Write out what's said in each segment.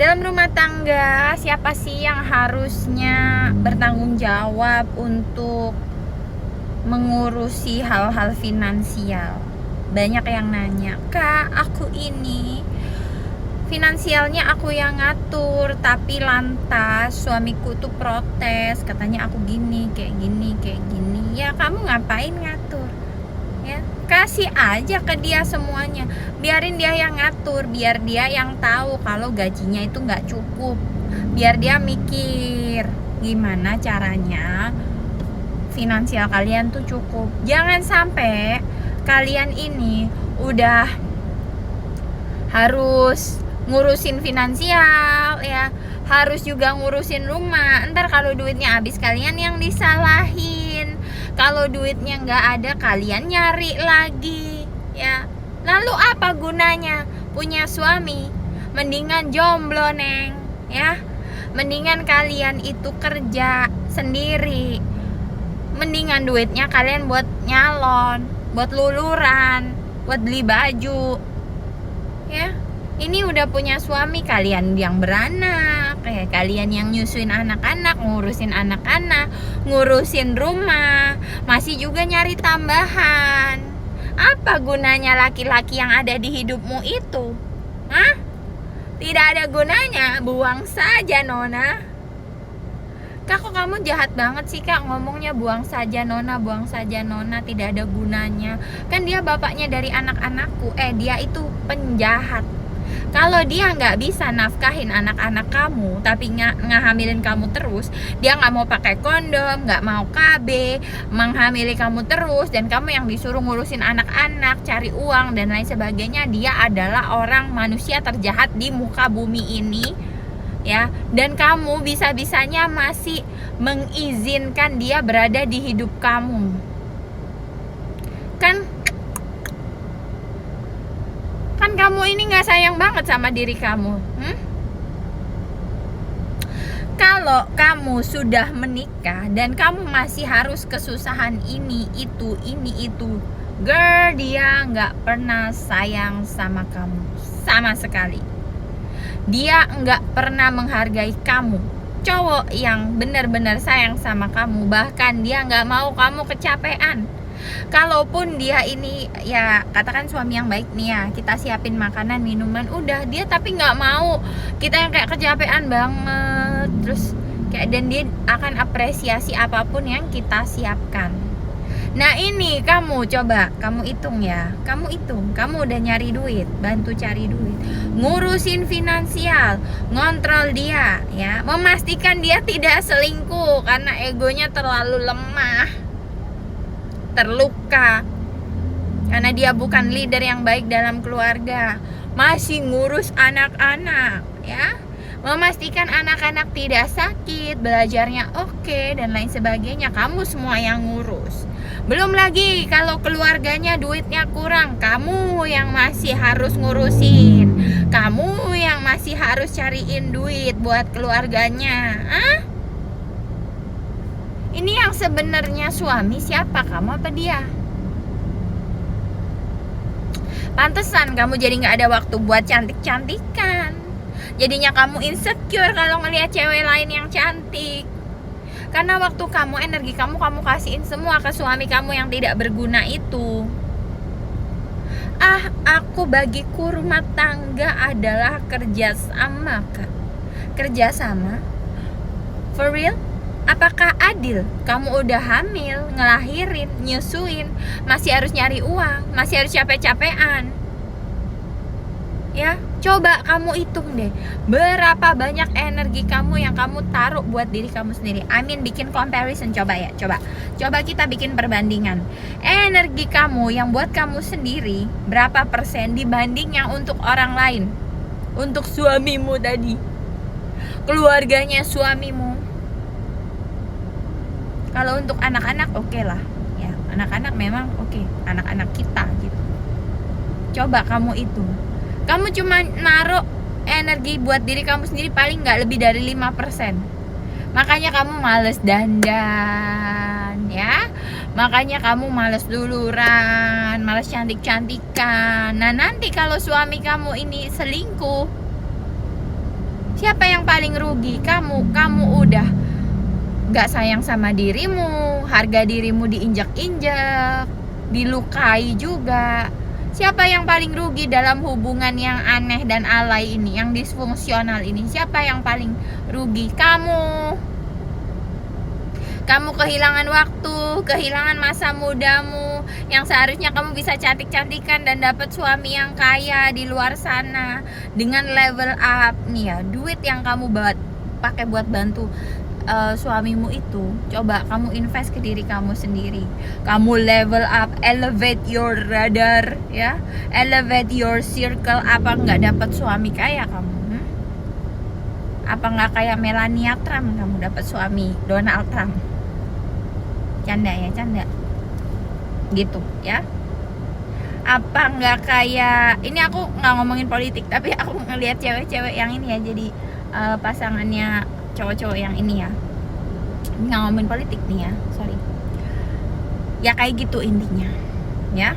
Dalam rumah tangga, siapa sih yang harusnya bertanggung jawab untuk mengurusi hal-hal finansial? Banyak yang nanya, "Kak, aku ini finansialnya aku yang ngatur, tapi lantas suamiku tuh protes, katanya aku gini, kayak gini, kayak gini." Ya, kamu ngapain ngatur? Ya, kasih aja ke dia semuanya, biarin dia yang ngatur, biar dia yang tahu kalau gajinya itu nggak cukup, biar dia mikir gimana caranya finansial kalian tuh cukup. Jangan sampai kalian ini udah harus ngurusin finansial ya, harus juga ngurusin rumah, ntar kalau duitnya habis kalian yang disalahin, kalau duitnya nggak ada kalian nyari lagi ya. Lalu apa gunanya punya suami? Mendingan jomblo, Neng, ya. Mendingan kalian itu kerja sendiri, mendingan duitnya kalian buat nyalon, buat luluran, buat beli baju ya. Ini udah punya suami, kalian yang beranak, kayak kalian yang nyusuin anak-anak, ngurusin anak-anak, ngurusin rumah, masih juga nyari tambahan. Apa gunanya laki-laki yang ada di hidupmu itu? Hah? Tidak ada gunanya, buang saja, Nona. Kak, kok kamu jahat banget sih, Kak, ngomongnya buang saja Nona, buang saja Nona, tidak ada gunanya. Kan dia bapaknya dari anak-anakku. Dia itu penjahat. Kalau dia nggak bisa nafkahin anak-anak kamu, tapi ngehamilin kamu terus, dia nggak mau pakai kondom, nggak mau KB, menghamili kamu terus, dan kamu yang disuruh ngurusin anak-anak, cari uang dan lain sebagainya, dia adalah orang manusia terjahat di muka bumi ini ya. Dan kamu bisa-bisanya masih mengizinkan dia berada di hidup kamu. Kan kamu ini gak sayang banget sama diri kamu. Kalau kamu sudah menikah dan kamu masih harus kesusahan ini itu, girl, dia gak pernah sayang sama kamu sama sekali. Dia gak pernah menghargai kamu. Cowok yang benar-benar sayang sama kamu, bahkan dia gak mau kamu kecapean. Kalaupun dia ini ya katakan suami yang baik nih ya, kita siapin makanan, minuman, udah dia tapi nggak mau kita yang kayak kecapean banget terus kayak, dan dia akan apresiasi apapun yang kita siapkan. Nah ini kamu coba, kamu hitung ya, kamu udah nyari duit, bantu cari duit, ngurusin finansial, ngontrol dia ya, memastikan dia tidak selingkuh karena egonya terlalu lemah, terluka karena dia bukan leader yang baik dalam keluarga, masih ngurus anak-anak ya, memastikan anak-anak tidak sakit, belajarnya oke, dan lain sebagainya, kamu semua yang ngurus. Belum lagi kalau keluarganya duitnya kurang, kamu yang masih harus ngurusin, kamu yang masih harus cariin duit buat keluarganya. Ini yang sebenarnya suami siapa, kamu apa dia? Pantesan kamu jadi gak ada waktu buat cantik-cantikan. Jadinya kamu insecure kalau ngelihat cewek lain yang cantik. Karena waktu kamu, energi kamu kasihin semua ke suami kamu yang tidak berguna itu. Aku bagiku rumah tangga adalah kerjasama, Kak. Kerjasama? For real? Apakah adil? Kamu udah hamil, ngelahirin, nyusuin, masih harus nyari uang, masih harus capek-capean. Ya, coba kamu hitung deh, berapa banyak energi kamu yang kamu taruh buat diri kamu sendiri. Bikin comparison, coba ya, coba kita bikin perbandingan. Energi kamu yang buat kamu sendiri berapa persen dibanding yang untuk orang lain, untuk suamimu tadi, keluarganya suamimu. Kalau untuk anak-anak oke lah ya, anak-anak memang oke, anak-anak kita gitu. Coba kamu itu, kamu cuma naruh energi buat diri kamu sendiri paling gak lebih dari 5%. Makanya kamu males dandan ya, makanya kamu males luluran, males cantik-cantikan. Nah nanti kalau suami kamu ini selingkuh, Siapa yang paling rugi? Kamu udah gak sayang sama dirimu, harga dirimu diinjak-injak, dilukai juga. Siapa yang paling rugi dalam hubungan yang aneh dan alay ini, yang disfungsional ini? Siapa yang paling rugi? Kamu kehilangan waktu, kehilangan masa mudamu, yang seharusnya kamu bisa cantik-cantikan dan dapat suami yang kaya di luar sana dengan level up nih ya. Duit yang kamu pakai buat bantu suamimu itu, coba kamu invest ke diri kamu sendiri. Kamu level up, elevate your radar ya, elevate your circle. Apa nggak dapat suami kaya kamu? Apa nggak kayak Melania Trump kamu dapat suami Donald Trump? Canda ya, canda gitu ya. Apa nggak kayak ini, aku nggak ngomongin politik, tapi aku ngelihat cewek-cewek yang ini ya, jadi pasangannya cowok-cowok yang ini ya, nggak ngomongin politik nih ya, sorry ya, kayak gitu intinya ya.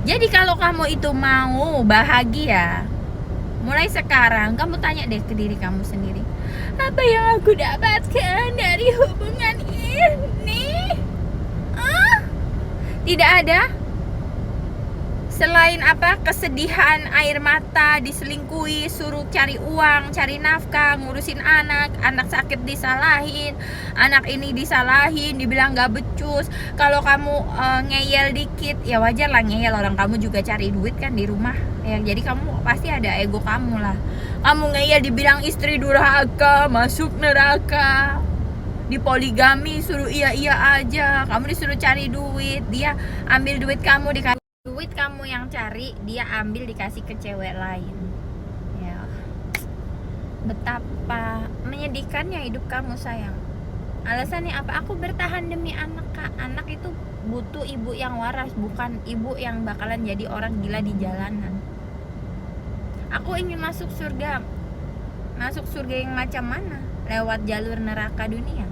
Jadi kalau kamu itu mau bahagia, mulai sekarang kamu tanya deh ke diri kamu sendiri, apa yang aku dapatkan dari hubungan ini? Tidak ada selain apa? Kesedihan, air mata, diselingkuhi, suruh cari uang, cari nafkah, ngurusin anak sakit disalahin, anak ini disalahin, dibilang gak becus. Kalau kamu ngeyel dikit, ya wajar lah ngeyel, orang kamu juga cari duit kan di rumah ya. Jadi kamu pasti ada ego kamu lah. Kamu ngeyel dibilang istri durhaka, masuk neraka, di poligami suruh iya aja, kamu disuruh cari duit, dia ambil duit kamu, dikasih duit kamu yang cari, dia ambil dikasih ke cewek lain ya. Betapa menyedihkannya hidup kamu sayang. Alasannya apa? Aku bertahan demi anak kak. Anak itu butuh ibu yang waras, bukan ibu yang bakalan jadi orang gila di jalanan. Aku ingin masuk surga yang macam mana? Lewat jalur neraka dunia.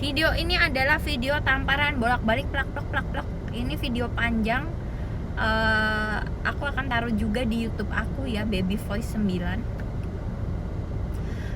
Video ini adalah video tamparan bolak-balik plak. Ini video panjang. Aku akan taruh juga di YouTube aku ya, Baby Voice 9.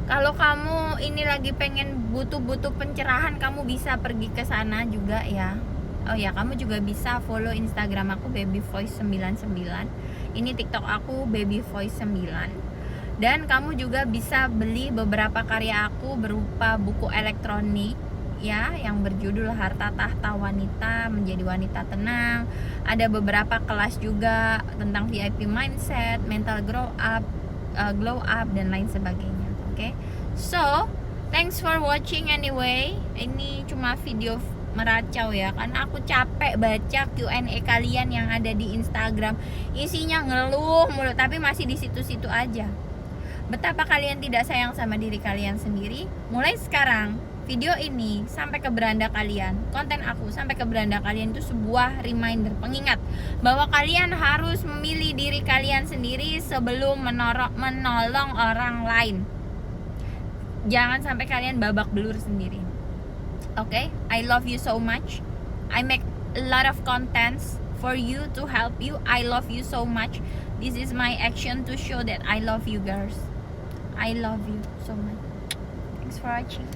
Kalau kamu ini lagi pengen butuh pencerahan, kamu bisa pergi ke sana juga ya. Oh ya, kamu juga bisa follow Instagram aku Baby Voice 99. Ini TikTok aku Baby Voice 9. Dan kamu juga bisa beli beberapa karya aku berupa buku elektronik ya, yang berjudul Harta Tahta Wanita Menjadi Wanita Tenang. Ada beberapa kelas juga tentang VIP mindset, mental glow up dan lain sebagainya. Oke. So, thanks for watching anyway. Ini cuma video meracau ya, karena aku capek baca Q&A kalian yang ada di Instagram. Isinya ngeluh mulu, tapi masih di situ-situ aja. Betapa kalian tidak sayang sama diri kalian sendiri. Mulai sekarang, video ini sampai ke beranda kalian, konten aku sampai ke beranda kalian itu sebuah reminder, pengingat bahwa kalian harus memilih diri kalian sendiri sebelum menolong orang lain. Jangan sampai kalian babak belur sendiri. Okay? I love you so much. I make a lot of contents for you to help you. I love you so much. This is my action to show that I love you girls. I love you so much. Thanks for watching.